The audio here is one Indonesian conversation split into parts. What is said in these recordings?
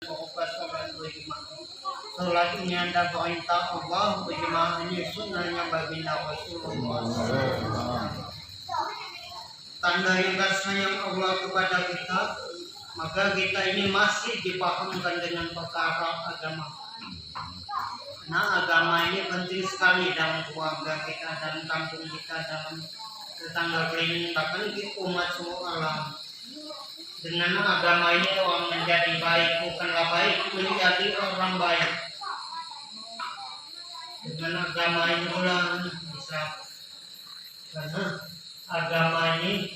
Pokoknya sholat berjamaah. Sholat ini ada perintah Allah, berjamaah ini sunnahnya baginda Rasulullah. Tanda yang sayang Allah kepada kita, maka kita ini masih dipahamkan dengan perkara agama. Nah, agama ini penting sekali dalam keluarga kita, dalam kampung kita, dalam tetangga keliling, bahkan di umat semua alam. Dengan agama ini orang menjadi baik, bukanlah baik, menjadi orang baik. Dengan agama ini pula bisa, karena agama ini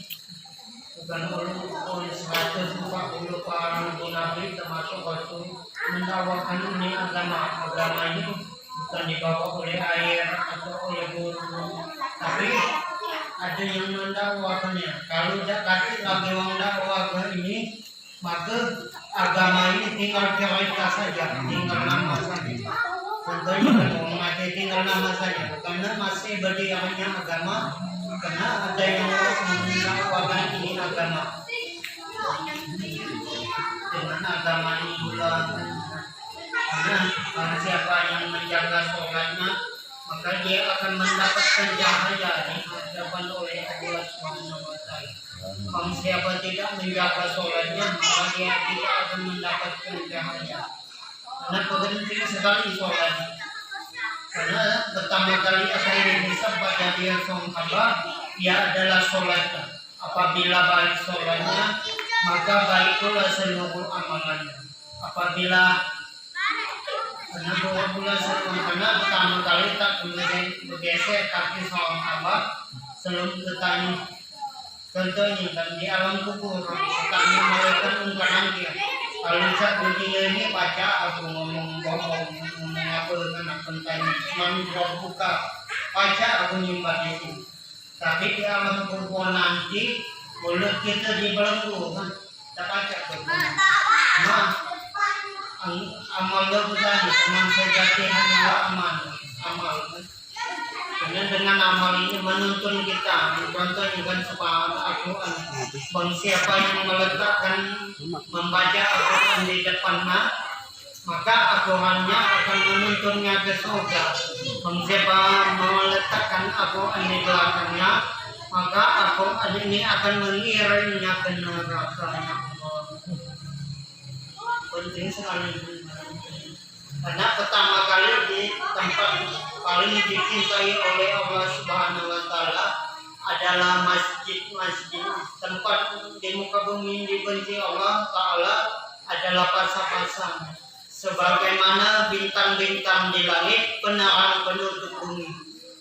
bukan oleh 140 para nabi termasuk Rasul mendakwakan ini agama. Agama ini bukan dibawa oleh air atau oleh burung, tapi ada yang mendakwakannya. Kalau lagi orang dakwah ini, maka agama ini tinggal cerita saja, tinggal nama saja. Contohnya kalau mati tinggal nama saja, karena masih berdirinya agama. Karena ada yang mendakwakan ini agama. Dengan agama ini pula, karena siapa yang menjaga sholatnya, maka dia akan mendapatkan cahaya di hadapan oleh Allah Subhanahu wa Ta'ala. Kalau siapa tidak menjaga sholatnya, maka dia tidak akan mendapatkan cahaya. Karena penting sekali sholat. Karena pertama kali akhirnya disebut dari sahabat, ia adalah sholatnya. Apabila baik sholatnya, maka baik pula seluruh amalannya. Apabila karena pertama kali tak kemudian bergeser kaki seorang abad sebelum bertanya. Contohnya dan di alam kubur kami melakukan ungkapan dia. Kalau saat begini ini baca aku ngomong bohong, ngomong apa dengan pentanya, cuma buka baca aku nyimpan di sini. Tapi di alam kubur nanti mulut kita dibelenggu kan, tak baca tuh. Amal tadi teman sejati hanyalah amal. Karena dengan amal ini menuntun kita. Contohnya kan sepakat Al-Quran. Bang siapa yang meletakkan membaca Al-Quran di depannya, maka Al-Qurannya akan menuntunnya ke surga. Bang siapa meletakkan Al-Quran di belakangnya, maka Al-Quran ini akan mengiringnya ke neraka. Penting sekali. Karena pertama kali di tempat paling dicintai oleh Allah Subhanahu wa Ta'ala adalah masjid. Tempat di muka bumi dibenci Allah Ta'ala adalah pasang-pasang. Sebagaimana bintang-bintang di langit penerang penutup bumi.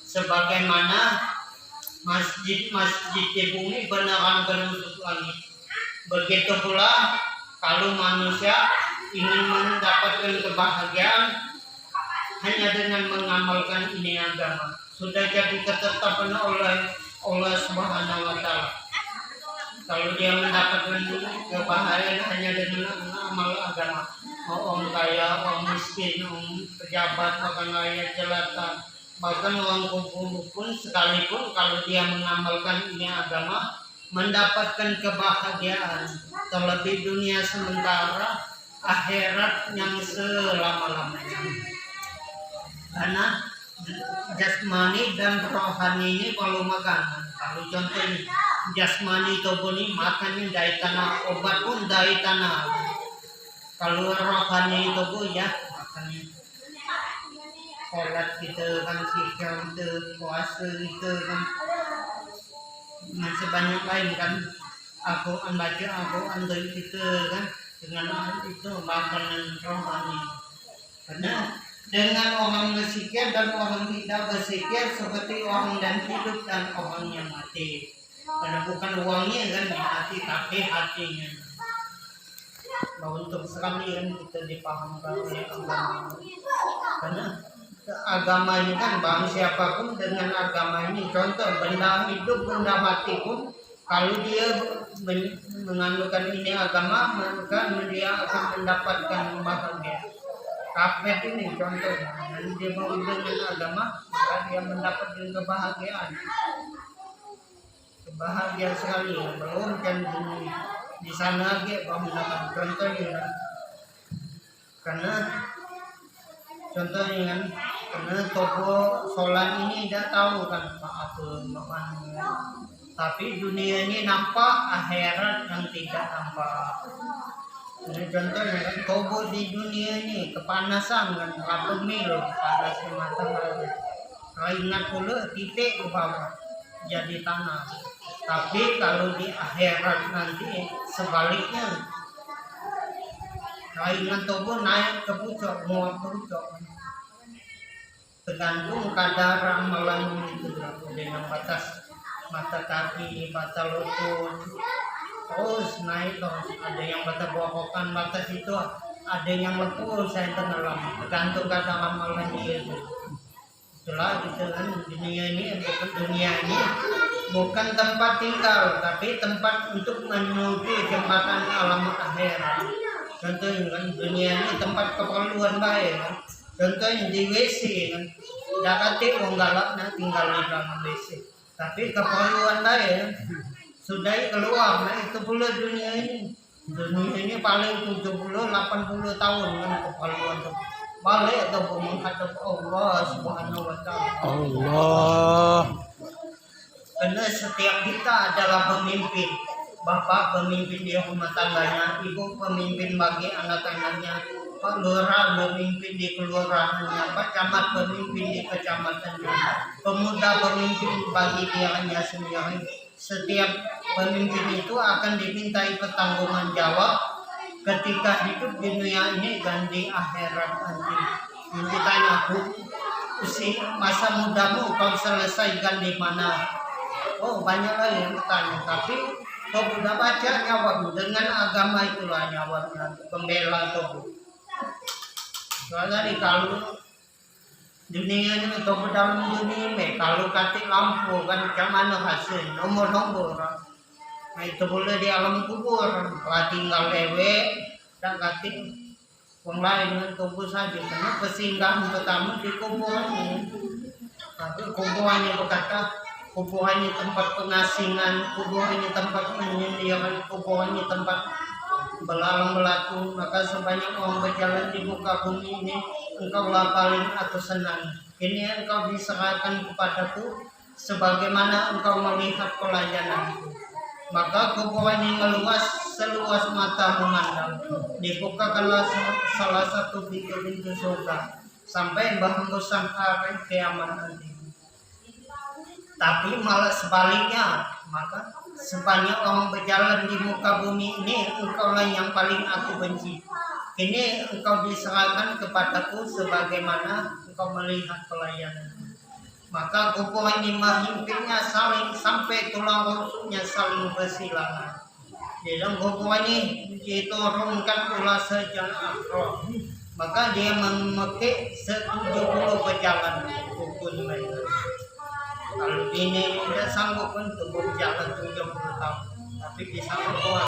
Sebagaimana masjid-masjid di bumi penerang penutup langit. Begitu pula kalau manusia ingin mendapatkan kebahagiaan hanya dengan mengamalkan ini agama, sudah jadi ketetapan oleh Allah Subhanahu wa Ta'ala. Kalau dia mendapatkan kebahagiaan hanya dengan amal agama, mau orang kaya, orang miskin, orang pejabat, bahkan rakyat jelata, bahkan orang kumpul pun sekalipun kalau dia mengamalkan ini agama, mendapatkan kebahagiaan terlebih dunia sementara, akhirat yang selama-lamanya. Karena jasmani dan rohani ini perlu makanan. Kalau contohnya jasmani tubuh ini makannya dari tanah, obat pun dari tanah. Kalau rohani tubuh ya makannya sholat kita kan, zikir kita, puasa kita kan, masih banyak lain kan. Aku baca, aku dari kita kan, dengan itu makanan rohani. Karena dengan orang bersikir dan orang tidak bersikir seperti orang dan hidup dan orang yang mati. Karena bukan uangnya kan mati, tapi hatinya. Bahwa untuk sekali kan kita dipahamkan oleh agama. Karena agama ini kan bang siapapun dengan agama ini, contoh benda hidup, benda mati pun kalau dia menganukan ini agama, maka dia akan mendapatkan bahagia. Kafir ini contohnya, dan dia mau dengan agama, maka dia mendapatkan kebahagiaan. Kebahagiaan sekali, belum kan di sana dia mendapat contohnya. Karena contohnya kan, karena toko solan ini tidak tahu kan apa maknanya. Tapi dunia ini nampak, akhirat yang tidak nampak. Ini contohnya kan, toko di dunia ini kepanasan kan, 8 mil panas ke matahari. Kalau ingat pula titik ke bawah jadi tanah. Tapi kalau di akhirat nanti sebaliknya, kainan tubuh naik ke pucuk, muat ke pucuk. Tergantung kadar amalan itu dengan batas mata kaki, batas lutut, terus naik terus. Ada yang batas bokokan, batas itu ada yang lepuh saya tenggelam. Tergantung kadar amalan itu. Itulah gitu kan, dunia ini bukan tempat tinggal, tapi tempat untuk menuju jembatan alam akhirat. Contohnya kan, dunia ini tempat keperluan baik kan. Contohnya di WC kan, dakati wong galak nak tinggal di dalam WC. Tapi keperluan baik kan, sudah keluar, nah itu pula dunia ini. Dunia ini paling 70-80 tahun kan keperluan itu. Balik atau menghadap Allah Subhanahu wa Ta'ala. Allah. Karena setiap kita adalah pemimpin. Bapak pemimpin di rumah tangganya, ibu pemimpin bagi anak-anaknya, Pak Lurah pemimpin di kelurahannya, Pak Camat pemimpin di kecamatannya, pemuda pemimpin bagi dirinya sendiri. Setiap pemimpin itu akan dimintai pertanggungan jawab ketika hidup di dunia ini dan di akhirat nanti. Yang ditanya, masa mudamu kau selesaikan di mana? Oh, banyak lagi yang bertanya, tapi kau sudah baca jawab dengan agama itulah jawabnya, pembela tubuh. Soalnya kalau dunia ini atau dalam dunia ini, kalau katik lampu kan macam mana hasil nomor-nomor. Nah itu boleh di alam kubur, kalau tinggal lewe dan katik orang lain dengan tubuh saja. Karena persinggahan pertama di kuburan. Tapi kuburannya berkata, kuburannya tempat pengasingan, kuburannya tempat penyendirian, kuburannya tempat belalang belatu. Maka sebanyak orang berjalan di muka bumi ini, engkaulah paling aku senang. Ini engkau diserahkan kepadaku sebagaimana engkau melihat pelayananku. Maka kuburan ini meluas seluas mata memandang. Dibukakanlah salah satu pintu-pintu surga sampai berhembusan hari kiamat nanti. Tapi malah sebaliknya, maka sebanyak orang berjalan di muka bumi ini, engkaulah yang paling aku benci. Ini engkau diserahkan kepadaku sebagaimana engkau melihat pelayanan. Maka kuburan ini memimpinnya saling sampai tulang rusuknya saling bersilangan. Di dalam kuburan ini diturunkan ulas sejarah roh. Maka dia memetik 70 berjalan rukun mereka. Kalau ini tidak sanggup untuk berjalan 70 tahun, tapi bisa berkuat.